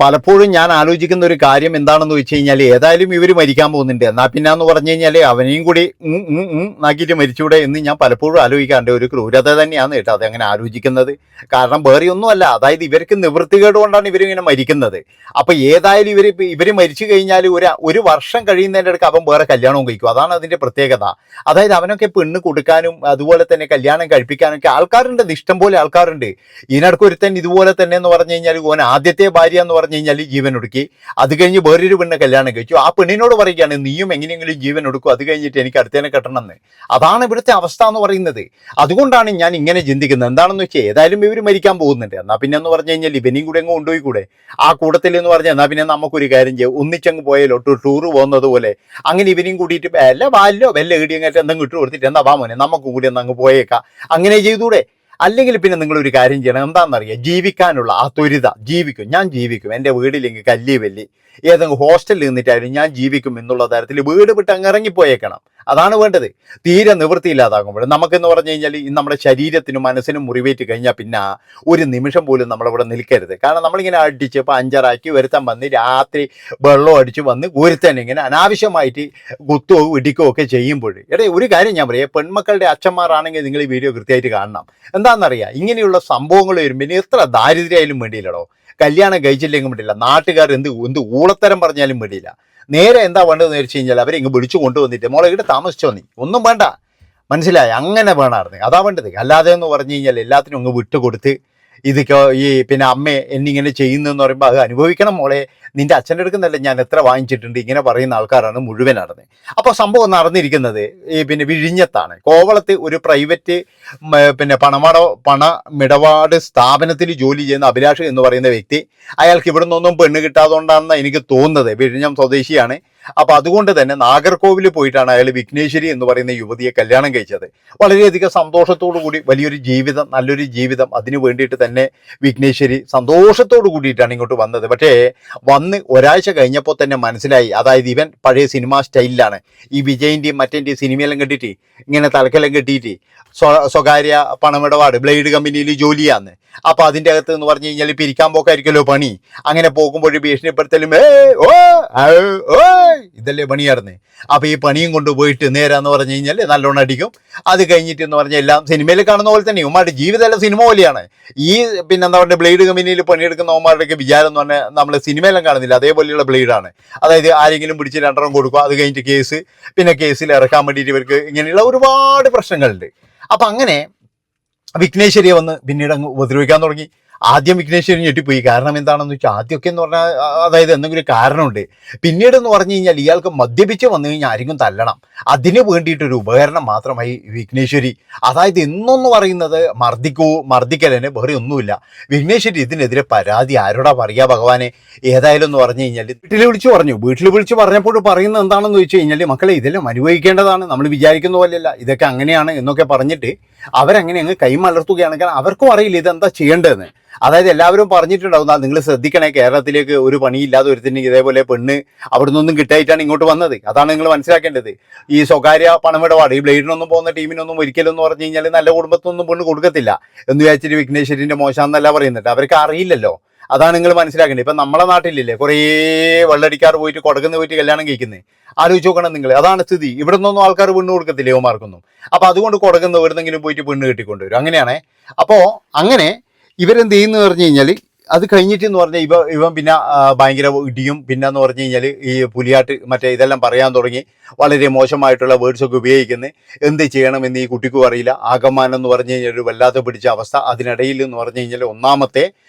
പലപ്പോഴും ഞാൻ ആലോചിക്കുന്ന ഒരു കാര്യം എന്താണെന്ന് വെച്ച് കഴിഞ്ഞാൽ, ഏതായാലും ഇവർ മരിക്കാൻ പോകുന്നുണ്ട്, എന്നാൽ പിന്നെ എന്ന് പറഞ്ഞു കഴിഞ്ഞാൽ അവനെയും കൂടി നാക്കിയിട്ട് മരിച്ചൂടെ എന്ന് ഞാൻ പലപ്പോഴും ആലോചിക്കാറുണ്ട്. ഒരു ക്രൂരത തന്നെയാണ് കേട്ടോ അതങ്ങനെ ആലോചിക്കുന്നത്. കാരണം വേറെ ഒന്നുമല്ല, അതായത് ഇവർക്ക് നിവൃത്തികേട് കൊണ്ടാണ് ഇവരിങ്ങനെ മരിക്കുന്നത്. അപ്പം ഏതായാലും ഇവർ മരിച്ചു കഴിഞ്ഞാൽ ഒരു വർഷം കഴിയുന്നതിൻ്റെ അടുക്ക് അവൻ വേറെ കല്യാണവും കഴിക്കും. അതാണ് അതിൻ്റെ പ്രത്യേകത. അതായത് അവനൊക്കെ പെണ്ണ് കൊടുക്കാനും അതുപോലെ തന്നെ കല്യാണം കഴിപ്പിക്കാനൊക്കെ ആൾക്കാരുണ്ട്, ഇഷ്ടം പോലെ ആൾക്കാരുണ്ട്. ഇതിനടുക്ക് ഒരുത്തൻ ഇതുപോലെ തന്നെ എന്ന് പറഞ്ഞു കഴിഞ്ഞാൽ ഓൻ ആദ്യത്തെ ഭാര്യ എന്ന് പറഞ്ഞു കഴിഞ്ഞാൽ ജീവൻ ഒടുക്കി. അത് കഴിഞ്ഞ് വേറൊരു പെണ്ണ് കല്യാണം കഴിച്ചു. ആ പെണ്ണിനോട് പറയുകയാണ്, നീയും എങ്ങനെയെങ്കിലും ജീവൻ ഒടുക്കും, അത് കഴിഞ്ഞിട്ട് എനിക്ക് അടുത്തേനെ കെട്ടണമെന്ന്. അതാണ് ഇവിടുത്തെ അവസ്ഥ എന്ന് പറയുന്നത്. അതുകൊണ്ടാണ് ഞാൻ ഇങ്ങനെ ചിന്തിക്കുന്നത്. എന്താണെന്ന് വെച്ചാൽ ഏതായാലും ഇവർ മരിക്കാൻ പോകുന്നുണ്ട്, എന്നാൽ പിന്നെ എന്ന് പറഞ്ഞു കഴിഞ്ഞാൽ ഇവനെയും കൂടെ അങ്ങ് കൊണ്ടുപോയിക്കൂടെ ആ കൂട്ടത്തിൽ എന്ന് പറഞ്ഞാൽ. എന്നാൽ പിന്നെ നമുക്കൊരു കാര്യം ചെയ്യും, ഒന്നിച്ചങ്ങ് പോയാലോ, ടൂറ് പോകുന്നത് പോലെ അങ്ങനെ ഇവനെയും കൂട്ടിയിട്ട് വല്ല ഇടിയങ്ങായിട്ട് എന്തെങ്കിലും ഇട്ട് കൊടുത്തിട്ട് എന്നാ വാ മോനെ നമുക്ക് കൂടി ഒന്ന് അങ്ങ് പോയേക്കാം, അങ്ങനെ ചെയ്തൂടെ? അല്ലെങ്കിൽ പിന്നെ നിങ്ങളൊരു കാര്യം ചെയ്യണം, എന്താണെന്നറിയാം, ജീവിക്കാനുള്ള ആ ത്വരിത ഞാൻ ജീവിക്കും, എൻ്റെ വീടിലെങ്കിൽ കല്ലി വല്ലി ഏതെങ്കിലും ഹോസ്റ്റലിൽ നിന്നിട്ടായാലും ഞാൻ ജീവിക്കും എന്നുള്ള തരത്തിൽ വീട് വിട്ട് അങ്ങ് ഇറങ്ങിപ്പോയേക്കണം. അതാണ് വേണ്ടത്. തീരെ നിവൃത്തിയില്ലാതാകുമ്പോൾ നമുക്കെന്ന് പറഞ്ഞു കഴിഞ്ഞാൽ നമ്മുടെ ശരീരത്തിനും മനസ്സിനും മുറിവേറ്റ് കഴിഞ്ഞാൽ പിന്നെ ഒരു നിമിഷം പോലും നമ്മളിവിടെ നിൽക്കരുത്. കാരണം നമ്മളിങ്ങനെ അടിച്ച് പഞ്ചറാക്കി ഒരുത്തൻ വന്ന് രാത്രി വെള്ളം അടിച്ച് വന്ന് ഒരുത്തൻ ഇങ്ങനെ അനാവശ്യമായിട്ട് കുത്തുകയോ ഇടിക്കുകയോ ഒക്കെ ചെയ്യുമ്പോൾ, ഒരു കാര്യം ഞാൻ പറയാം, പെൺമക്കളുടെ അച്ഛന്മാരാണെങ്കിൽ നിങ്ങൾ ഈ വീഡിയോ കൃത്യമായിട്ട് കാണണം. എന്താണെന്നറിയാം, ഇങ്ങനെയുള്ള സംഭവങ്ങൾ വരുമ്പോൾ എത്ര ദാരിദ്ര്യമായാലും വേണ്ടിയില്ലടോ, കല്യാണം കഴിച്ചില്ലെങ്കിലും വേണ്ടിയില്ല, നാട്ടുകാർ എന്ത് ഊളത്തരം പറഞ്ഞാലും വേണ്ടിയില്ല. നേരെ എന്താ വേണ്ടതെന്ന് വെച്ച് കഴിഞ്ഞാൽ അവരെ ഇങ്ങ് വിളിച്ചു കൊണ്ടുവന്നിട്ട് മോളെ ഇവിടെ താമസിച്ചോ, നീ ഒന്നും വേണ്ട, മനസ്സിലായി, അങ്ങനെ വേണമായിരുന്നു, അതാ വേണ്ടത്. അല്ലാതെ എന്ന് പറഞ്ഞു കഴിഞ്ഞാൽ എല്ലാത്തിനും അങ്ങ് വിട്ടുകൊടുത്ത് ഇതൊക്കെ പിന്നെ അമ്മ എന്നിങ്ങനെ ചെയ്യുന്നതെന്ന് പറയുമ്പോൾ അത് അനുഭവിക്കണം മോളെ, നിന്റെ അച്ഛൻ്റെ അടുക്കുന്നല്ല ഞാൻ എത്ര വാങ്ങിച്ചിട്ടുണ്ട്, ഇങ്ങനെ പറയുന്ന ആൾക്കാരാണ് മുഴുവൻ നടന്നത്. അപ്പോൾ സംഭവം നടന്നിരിക്കുന്നത് പിന്നെ വിഴിഞ്ഞത്താണ്. കോവളത്ത് ഒരു പ്രൈവറ്റ് പിന്നെ പണമിടപാട് സ്ഥാപനത്തിൽ ജോലി ചെയ്യുന്ന അഭിലാഷ് എന്ന് പറയുന്ന വ്യക്തി, അയാൾക്ക് ഇവിടെ നിന്നൊന്നും പെണ്ണ് കിട്ടാതുകൊണ്ടാണെന്ന് എനിക്ക് തോന്നുന്നത്. വിഴിഞ്ഞം സ്വദേശിയാണ്. അപ്പോൾ അതുകൊണ്ട് തന്നെ നാഗർകോവിൽ പോയിട്ടാണ് അയാൾ വിഘ്നേശ്വരി എന്ന് പറയുന്ന യുവതിയെ കല്യാണം കഴിച്ചത്. വളരെയധികം സന്തോഷത്തോടു കൂടി വലിയൊരു ജീവിതം, നല്ലൊരു ജീവിതം, അതിനു വേണ്ടിയിട്ട് തന്നെ വിഘ്നേശ്വരി സന്തോഷത്തോടു കൂടിയിട്ടാണ് ഇങ്ങോട്ട് വന്നത്. പക്ഷേ വന്ന് ഒരാഴ്ച കഴിഞ്ഞപ്പോൾ തന്നെ മനസ്സിലായി, അതായത് ഇവൻ പഴയ സിനിമാ സ്റ്റൈലിലാണ്. ഈ വിജയിൻ്റെയും മറ്റേൻ്റെയും സിനിമയെല്ലാം കെട്ടിയിട്ട് ഇങ്ങനെ തലക്കെല്ലാം കെട്ടിയിട്ട് സ്വകാര്യ പണമിടപാട് ബ്ലേഡ് കമ്പനിയിൽ ജോലിയാന്ന്. അപ്പോൾ അതിൻ്റെ അകത്ത് എന്ന് പറഞ്ഞു കഴിഞ്ഞാൽ പിരിക്കാൻ പോക്കായിരിക്കുമല്ലോ പണി. അങ്ങനെ പോകുമ്പോൾ ഭീഷണിപ്പെടുത്തലും ഇതല്ലേ പണിയായിരുന്നു. അപ്പോൾ ഈ പണിയും കൊണ്ടുപോയിട്ട് നേരാന്ന് പറഞ്ഞു കഴിഞ്ഞാൽ നല്ലോണം അടിക്കും. അത് കഴിഞ്ഞിട്ട് എന്ന് പറഞ്ഞാൽ എല്ലാം സിനിമയിൽ കാണുന്ന പോലെ തന്നെ ഉമ്മാരുടെ ജീവിതമല്ല സിനിമ പോലെയാണ്. ഈ പിന്നെന്താ പറയുക, ബ്ലേഡ് കമ്പനിയിൽ പണിയെടുക്കുന്ന ഉമ്മാരുടെയൊക്കെ വിചാരം എന്ന് പറഞ്ഞാൽ നമ്മൾ സിനിമയെല്ലാം കാണുന്നില്ല, അതേപോലെയുള്ള ബ്ലേഡാണ്. അതായത് ആരെങ്കിലും പിടിച്ച് 2 എണ്ണം കൊടുക്കുക, അത് കഴിഞ്ഞിട്ട് കേസ്, പിന്നെ കേസിൽ ഇറക്കാൻ വേണ്ടിയിട്ട് ഇവർക്ക് ഇങ്ങനെയുള്ള ഒരുപാട് പ്രശ്നങ്ങളുണ്ട്. അപ്പം അങ്ങനെ വിഘ്നേശ്വരിയെ വന്ന് പിന്നീട് അങ്ങ് ഉപദ്രവിക്കാൻ തുടങ്ങി. ആദ്യം വിഘ്നേശ്വരി ഞെട്ടിപ്പോയി. കാരണം എന്താണെന്ന് വെച്ചാൽ ആദ്യമൊക്കെ എന്ന് പറഞ്ഞാൽ അതായത് എന്തെങ്കിലും കാരണമുണ്ട്. പിന്നീട് എന്ന് പറഞ്ഞു കഴിഞ്ഞാൽ ഇയാൾക്ക് മദ്യപിച്ച് വന്നു കഴിഞ്ഞാൽ ആരെങ്കിലും തല്ലണം, അതിന് വേണ്ടിയിട്ടൊരു ഉപകരണം മാത്രമായി വിഘ്നേശ്വരി. അതായത് ഇന്നെന്ന് പറയുന്നത് മർദ്ദിക്കലിന് വേറെ ഒന്നുമില്ല. വിഘ്നേശ്വരി ഇതിനെതിരെ പരാതി ആരോടാ പറയുക ഭഗവാനെ? ഏതായാലും എന്ന് പറഞ്ഞു കഴിഞ്ഞാൽ വീട്ടിൽ വിളിച്ചു പറഞ്ഞപ്പോൾ പറയുന്നത് എന്താണെന്ന് വെച്ച് കഴിഞ്ഞാൽ, മക്കളെ ഇതെല്ലാം അനുഭവിക്കേണ്ടതാണ്, നമ്മൾ വിചാരിക്കുന്ന പോലെയല്ല, ഇതൊക്കെ അങ്ങനെയാണ് എന്നൊക്കെ പറഞ്ഞിട്ട് അവരങ്ങനെ അങ്ങ് കൈമലർത്തുകയാണ്. കാരണം അവർക്കും അറിയില്ല ഇതെന്താ ചെയ്യേണ്ടതെന്ന്. അതായത് എല്ലാവരും പറഞ്ഞിട്ടുണ്ടാവും, നിങ്ങൾ ശ്രദ്ധിക്കണേ, കേരളത്തിലേക്ക് ഒരു പണിയില്ലാതെ ഒരുത്തിന് ഇതേപോലെ പെണ്ണ് അവിടെ നിന്നൊന്നും കിട്ടായിട്ടാണ് ഇങ്ങോട്ട് വന്നത്. അതാണ് നിങ്ങൾ മനസ്സിലാക്കേണ്ടത്. ഈ സ്വകാര്യ പണമിടപാട്, ഈ ബ്ലേഡിനൊന്നും പോകുന്ന ടീമിനൊന്നും ഒരിക്കലും എന്ന് പറഞ്ഞു കഴിഞ്ഞാൽ നല്ല കുടുംബത്തിനൊന്നും പെണ്ണ് കൊടുക്കത്തില്ല എന്ന് വിചാരിച്ചിട്ട് വിഘ്നേശ്വരിൻ്റെ മോശമെന്നല്ല പറയുന്നുണ്ട്. അവർക്ക് അറിയില്ലല്ലോ, അതാണ് നിങ്ങൾ മനസ്സിലാക്കേണ്ടത്. ഇപ്പം നമ്മളെ നാട്ടിലില്ലേ കുറേ വെള്ളടിക്കാർ പോയിട്ട് കൊടകുന്ന് പോയിട്ട് കല്യാണം കഴിക്കുന്നത്, ആലോചിച്ച് നോക്കണം നിങ്ങൾ. അതാണ് സ്ഥിതി. ഇവിടെ നിന്നൊന്നും ആൾക്കാർ പെണ്ണ് കൊടുക്കത്തില്ല യുവമാർക്കൊന്നും. അപ്പോൾ അതുകൊണ്ട് കൊടകുന്ന് എവിടെന്നെങ്കിലും പോയിട്ട് പെണ്ണ് കെട്ടിക്കൊണ്ടുവരും, അങ്ങനെയാണേ. അപ്പോൾ അങ്ങനെ ഇവരെന്ത് ചെയ്യുന്നു പറഞ്ഞു കഴിഞ്ഞാൽ, അത് കഴിഞ്ഞിട്ട് എന്ന് പറഞ്ഞാൽ ഇവൻ പിന്നെ ഭയങ്കര ഇടിയും, പിന്നെ എന്ന് പറഞ്ഞു കഴിഞ്ഞാൽ ഈ പുലിയാട്ട് മറ്റേ ഇതെല്ലാം പറയാൻ തുടങ്ങി. വളരെ മോശമായിട്ടുള്ള വേർഡ്സൊക്കെ ഉപയോഗിക്കുന്നത്. എന്ത് ചെയ്യണമെന്ന് ഈ കുട്ടിക്കും അറിയില്ല. ആകമാനം എന്ന് പറഞ്ഞു കഴിഞ്ഞാൽ ഒരു വല്ലാതെ പിടിച്ച അവസ്ഥ. അതിനിടയിൽ എന്ന് പറഞ്ഞു കഴിഞ്ഞാൽ ഒന്നാമത്തെ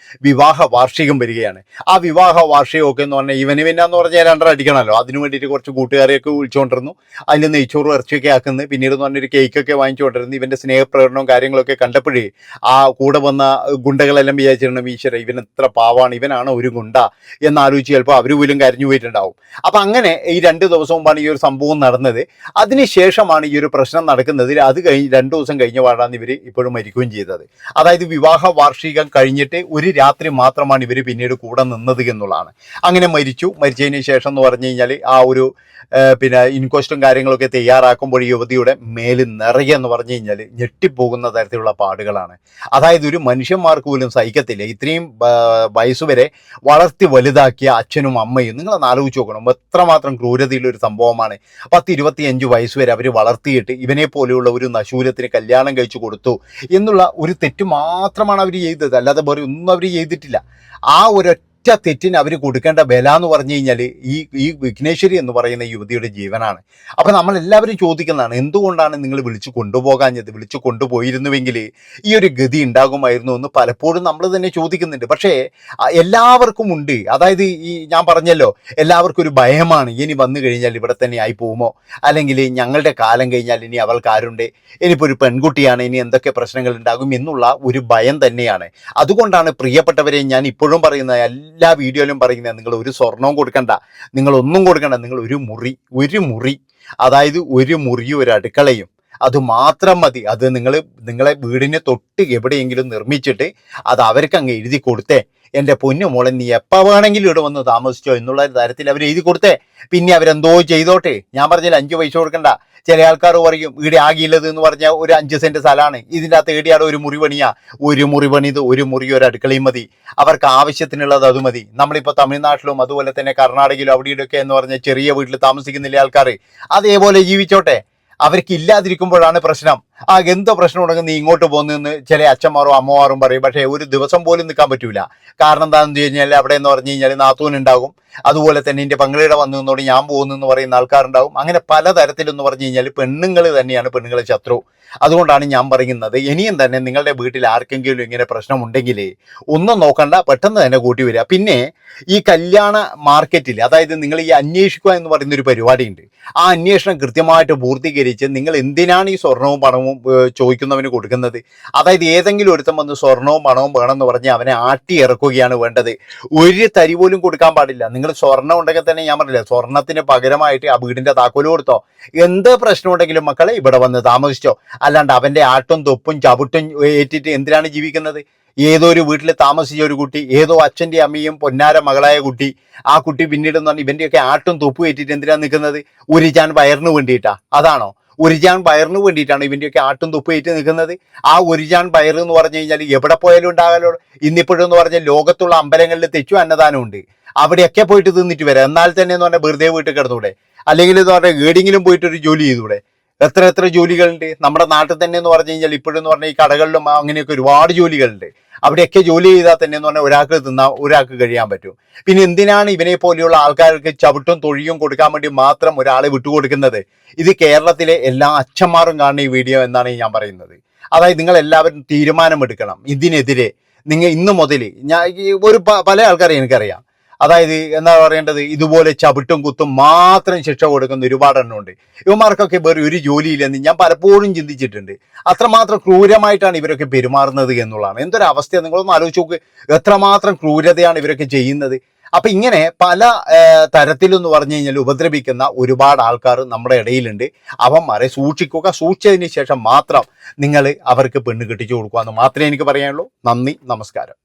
വിവാഹ വാർഷികം വരികയാണ്. ആ വിവാഹ വാർഷികമൊക്കെ എന്ന് പറഞ്ഞാൽ ഇവന് പിന്നെന്ന് പറഞ്ഞാൽ 2 അടിക്കണമല്ലോ. അതിന് വേണ്ടിയിട്ട് കുറച്ച് കൂട്ടുകാരെയൊക്കെ വിളിച്ചുകൊണ്ടിരുന്നു. അതിൽ നെയ്ച്ചോറും ഇറച്ചിയൊക്കെ ആക്കുന്നത്. പിന്നീട് എന്ന് പറഞ്ഞൊരു കേക്കൊക്കെ വാങ്ങിച്ചുകൊണ്ടിരുന്നു. ഇവൻ്റെ സ്നേഹപ്രകടനവും കാര്യങ്ങളൊക്കെ കണ്ടപ്പോഴേ ആ കൂടെ വന്ന ഗുണ്ടകളെല്ലാം വിചാരിച്ചിട്ടുണ്ട്, ഈശ്വര ഇവൻ എത്ര പാവാണ്, ഇവനാണ് ഒരു ഗുണ്ട എന്നാലോചിച്ച് ചിലപ്പോൾ അവർ പോലും കരഞ്ഞു പോയിട്ടുണ്ടാവും. അപ്പം അങ്ങനെ ഈ 2 ദിവസം മുമ്പാണ് ഈ ഒരു സംഭവം നടന്നത്. അതിനുശേഷമാണ് ഈ ഒരു പ്രശ്നം നടക്കുന്നത്. അത് കഴിഞ്ഞ് 2 ദിവസം കഴിഞ്ഞ പാടാണ് ഇവർ ഇപ്പോഴും മരിക്കുകയും ചെയ്തത്. അതായത് വിവാഹ വാർഷികം കഴിഞ്ഞിട്ട് ഒരു രാത്രി മാത്രമാണ് ഇവർ പിന്നീട് കൂടെ നിന്നത് എന്നുള്ളതാണ്. അങ്ങനെ മരിച്ചതിന് ശേഷം എന്ന് പറഞ്ഞു കഴിഞ്ഞാൽ ആ ഒരു പിന്നെ ഇൻക്വസ്റ്റും കാര്യങ്ങളൊക്കെ തയ്യാറാക്കുമ്പോൾ യുവതിയുടെ മേല് നിറയെ എന്ന് പറഞ്ഞു കഴിഞ്ഞാൽ ഞെട്ടിപ്പോകുന്ന തരത്തിലുള്ള പാടുകളാണ്. അതായത് ഒരു മനുഷ്യന്മാർക്ക് പോലും സഹിക്കത്തില്ല. ഇത്രയും വയസ്സ് വരെ വളർത്തി വലുതാക്കിയ അച്ഛനും അമ്മയും നിങ്ങളൊന്ന് ആലോചിച്ച് നോക്കണം. എത്രമാത്രം ക്രൂരതയുള്ളൊരു സംഭവമാണ്. 10-25 വയസ്സ് വരെ അവർ വളർത്തിയിട്ട് ഇവനെ പോലെയുള്ള ഒരു നശൂലത്തിന് കല്യാണം കഴിച്ചു കൊടുത്തു എന്നുള്ള ഒരു തെറ്റ് മാത്രമാണ് അവർ ചെയ്തത്. അല്ലാതെ വേറെ ഒന്നും അവർ ചെയ്തിട്ടില്ല. ആ ഒരൊറ്റ തെറ്റിന് അവർ കൊടുക്കേണ്ട വില എന്ന് പറഞ്ഞു കഴിഞ്ഞാൽ ഈ വിഘ്നേശ്വരി എന്ന് പറയുന്ന യുവതിയുടെ ജീവനാണ്. അപ്പം നമ്മളെല്ലാവരും ചോദിക്കുന്നതാണ്, എന്തുകൊണ്ടാണ് നിങ്ങൾ വിളിച്ചു കൊണ്ടുപോകാഞ്ഞത്? വിളിച്ചു കൊണ്ടുപോയിരുന്നുവെങ്കിൽ ഈ ഒരു ഗതി ഉണ്ടാകുമായിരുന്നു എന്ന് പലപ്പോഴും നമ്മൾ തന്നെ ചോദിക്കുന്നുണ്ട്. പക്ഷേ എല്ലാവർക്കും ഉണ്ട്. അതായത് ഞാൻ പറഞ്ഞല്ലോ, എല്ലാവർക്കും ഒരു ഭയമാണ്, ഇനി വന്നു കഴിഞ്ഞാൽ ഇവിടെ തന്നെ ആയി പോകുമോ, അല്ലെങ്കിൽ ഞങ്ങളുടെ കാലം കഴിഞ്ഞാൽ ഇനി അവൾക്ക് ആരുണ്ട്, ഇനിയിപ്പോൾ ഒരു പെൺകുട്ടിയാണ്, ഇനി എന്തൊക്കെ പ്രശ്നങ്ങൾ ഉണ്ടാകും എന്നുള്ള ഒരു ഭയം തന്നെയാണ്. അതുകൊണ്ടാണ് പ്രിയപ്പെട്ടവരെ ഞാൻ ഇപ്പോഴും പറയുന്നത്, എല്ലാ വീഡിയോയിലും പറയുന്നത്, നിങ്ങൾ ഒരു സ്വർണവും കൊടുക്കണ്ട, നിങ്ങളൊന്നും കൊടുക്കണ്ട, നിങ്ങൾ ഒരു മുറി, അതായത് ഒരു മുറിയും ഒരു അടുക്കളയും അത് മാത്രം മതി. അത് നിങ്ങളെ വീടിന് തൊട്ട് എവിടെയെങ്കിലും നിർമ്മിച്ചിട്ട് അത് അവർക്ക് അങ്ങ് എഴുതി കൊടുത്തേ, എൻ്റെ പൊന്നു മോളെ നീ എപ്പോൾ വേണമെങ്കിലും ഇവിടെ വന്ന് താമസിച്ചോ എന്നുള്ള തരത്തിൽ അവർ എഴുതി കൊടുത്തേ. പിന്നെ അവരെന്തോ ചെയ്തോട്ടെ. ഞാൻ പറഞ്ഞില്ല 5 പൈസ കൊടുക്കണ്ട. ചില ആൾക്കാർ പറയും ഇവിടെ ആകിയുള്ളത് എന്ന് പറഞ്ഞാൽ ഒരു 5 സെന്റ് സ്ഥലമാണ്, ഇതിൻ്റെ അകത്ത് ഏടിയാണ് ഒരു മുറി പണിയാ, ഒരു മുറി പണിത് ഒരു മുറി ഒരു അടുക്കളയും മതി, അവർക്ക് ആവശ്യത്തിനുള്ളത് അത് മതി. നമ്മളിപ്പോൾ തമിഴ്നാട്ടിലും അതുപോലെ തന്നെ കർണാടകയിലും അവിടെ ഇവിടെയൊക്കെ എന്ന് പറഞ്ഞാൽ ചെറിയ വീട്ടിൽ താമസിക്കുന്നില്ല ആൾക്കാർ, അതേപോലെ ജീവിച്ചോട്ടെ. അവർക്ക് ഇല്ലാതിരിക്കുമ്പോഴാണ് പ്രശ്നം. എന്തോ പ്രശ്നം ഉണ്ടെങ്കിൽ നീ ഇങ്ങോട്ട് പോകുന്നതെന്ന് ചില അച്ഛന്മാരും അമ്മമാരും പറയും. പക്ഷേ ഒരു ദിവസം പോലും നിൽക്കാൻ പറ്റൂല. കാരണം എന്താണെന്ന് വെച്ച് കഴിഞ്ഞാൽ അവിടെ എന്ന് പറഞ്ഞു കഴിഞ്ഞാൽ നാത്തൂനുണ്ടാകും, അതുപോലെ തന്നെ എൻ്റെ പങ്കളിയുടെ വന്നു നിന്നോട് ഞാൻ പോകുന്നു എന്ന് പറയുന്ന ആൾക്കാരുണ്ടാവും. അങ്ങനെ പലതരത്തിലെന്ന് പറഞ്ഞു കഴിഞ്ഞാൽ പെണ്ണുങ്ങൾ തന്നെയാണ് പെണ്ണുങ്ങളെ ശത്രു. അതുകൊണ്ടാണ് ഞാൻ പറയുന്നത്, ഇനിയും തന്നെ നിങ്ങളുടെ വീട്ടിൽ ആർക്കെങ്കിലും ഇങ്ങനെ പ്രശ്നമുണ്ടെങ്കിൽ ഒന്നും നോക്കണ്ട, പെട്ടെന്ന് തന്നെ കൂട്ടി വരിക. പിന്നെ ഈ കല്യാണ മാർക്കറ്റിൽ, അതായത് നിങ്ങൾ ഈ അന്വേഷിക്കുക എന്ന് പറയുന്നൊരു പരിപാടിയുണ്ട്. ആ അന്വേഷണം കൃത്യമായിട്ട് പൂർത്തീകരിച്ച് നിങ്ങൾ എന്തിനാണ് ഈ സ്വർണവും പണവും ചോദിക്കുന്നവന് കൊടുക്കുന്നത്? അതായത് ഏതെങ്കിലും ഒരുത്തം വന്ന് സ്വർണവും പണവും വേണമെന്ന് പറഞ്ഞ് അവനെ ആട്ടി ഇറക്കുകയാണ് വേണ്ടത്. ഒരു തരി പോലും കൊടുക്കാൻ പാടില്ല. നിങ്ങൾ സ്വർണ്ണം ഉണ്ടെങ്കിൽ തന്നെ ഞാൻ പറഞ്ഞില്ല, സ്വർണത്തിന് പകരമായിട്ട് ആ വീടിന്റെ താക്കോല് കൊടുത്തോ. എന്ത് പ്രശ്നം ഉണ്ടെങ്കിലും മക്കളെ ഇവിടെ വന്ന് താമസിച്ചോ. അല്ലാണ്ട് അവന്റെ ആട്ടും തൊപ്പും ചവിട്ടും ഏറ്റിട്ട് എന്തിനാണ് ജീവിക്കുന്നത്? ഏതോ ഒരു വീട്ടിൽ താമസിച്ച ഒരു കുട്ടി, ഏതോ അച്ഛൻ്റെ അമ്മയും പൊന്നാര മകളായ കുട്ടി, ആ കുട്ടി പിന്നീട് എന്ന് പറഞ്ഞാൽ ഇവൻ്റെയൊക്കെ ആട്ടും തൊപ്പും ഏറ്റിട്ട് എന്തിനാണ് നിൽക്കുന്നത്? ഉരിച്ചാൻ വയറിന് വേണ്ടിയിട്ടാ? അതാണോ? ഉരിച്ചാൻ വയറിന് വേണ്ടിയിട്ടാണ് ഇവൻ്റെയൊക്കെ ആട്ടും തൊപ്പും ഏറ്റ് നിൽക്കുന്നത്. ആ ഉരിച്ചാൻ വയറ് എന്ന് പറഞ്ഞു കഴിഞ്ഞാൽ എവിടെ പോയാലും ഉണ്ടാകാലോ. ഇന്നിപ്പോഴെന്ന് പറഞ്ഞാൽ ലോകത്തുള്ള അമ്പലങ്ങളിൽ തെച്ചു അന്നദാനമുണ്ട്, അവിടെയൊക്കെ പോയിട്ട് തിന്നിട്ട് വരാം. എന്നാൽ തന്നെ എന്ന് പറഞ്ഞാൽ വെറുതെ വീട്ടിൽ കിടന്നൂടെ? അല്ലെങ്കിൽ എന്ന് പറഞ്ഞാൽ ഏടെങ്കിലും പോയിട്ടൊരു ജോലി ചെയ്തൂടെ? എത്ര ജോലികളുണ്ട് നമ്മുടെ നാട്ടിൽ തന്നെ എന്ന് പറഞ്ഞു കഴിഞ്ഞാൽ. ഇപ്പോഴെന്ന് പറഞ്ഞാൽ ഈ കടകളിലും അങ്ങനെയൊക്കെ ഒരുപാട് ജോലികളുണ്ട്. അവിടെയൊക്കെ ജോലി ചെയ്താൽ തന്നെ എന്ന് പറഞ്ഞാൽ ഒരാൾക്ക് തിന്നാൻ ഒരാൾക്ക് കഴിയാൻ പറ്റും. പിന്നെ എന്തിനാണ് ഇവനെ പോലെയുള്ള ആൾക്കാർക്ക് ചവിട്ടും തൊഴിയും കൊടുക്കാൻ വേണ്ടി മാത്രം ഒരാളെ വിട്ടുകൊടുക്കുന്നത്? ഇത് കേരളത്തിലെ എല്ലാ അച്ഛന്മാരും കാണുന്ന ഈ വീഡിയോ എന്നാണ് ഞാൻ പറയുന്നത്. അതായത് നിങ്ങൾ എല്ലാവരും തീരുമാനമെടുക്കണം ഇതിനെതിരെ. നിങ്ങൾ ഇന്ന് മുതൽ പല ആൾക്കാരെ എനിക്കറിയാം, അതായത് എന്താ പറയേണ്ടത്, ഇതുപോലെ ചവിട്ടും കുത്തും മാത്രം ശിക്ഷ കൊടുക്കുന്ന ഒരുപാട് എണ്ണമുണ്ട്. ഇവന്മാർക്കൊക്കെ വേറെ ഒരു ജോലിയില്ലെന്ന് ഞാൻ പലപ്പോഴും ചിന്തിച്ചിട്ടുണ്ട്. അത്രമാത്രം ക്രൂരമായിട്ടാണ് ഇവരൊക്കെ പെരുമാറുന്നത് എന്നുള്ളതാണ്. എന്തൊരവസ്ഥ നിങ്ങളൊന്ന് ആലോചിച്ച് നോക്ക്. എത്രമാത്രം ക്രൂരതയാണ് ഇവരൊക്കെ ചെയ്യുന്നത്. അപ്പം ഇങ്ങനെ പല തരത്തിലെന്ന് പറഞ്ഞു കഴിഞ്ഞാൽ ഉപദ്രവിക്കുന്ന ഒരുപാട് ആൾക്കാർ നമ്മുടെ ഇടയിലുണ്ട്. അവന്മാരെ സൂക്ഷിക്കുക. സൂക്ഷിച്ചതിന് ശേഷം മാത്രം നിങ്ങൾ അവർക്ക് പെണ്ണ് കെട്ടിച്ചു കൊടുക്കുക എന്ന് മാത്രമേ എനിക്ക് പറയാനുള്ളൂ. നന്ദി, നമസ്കാരം.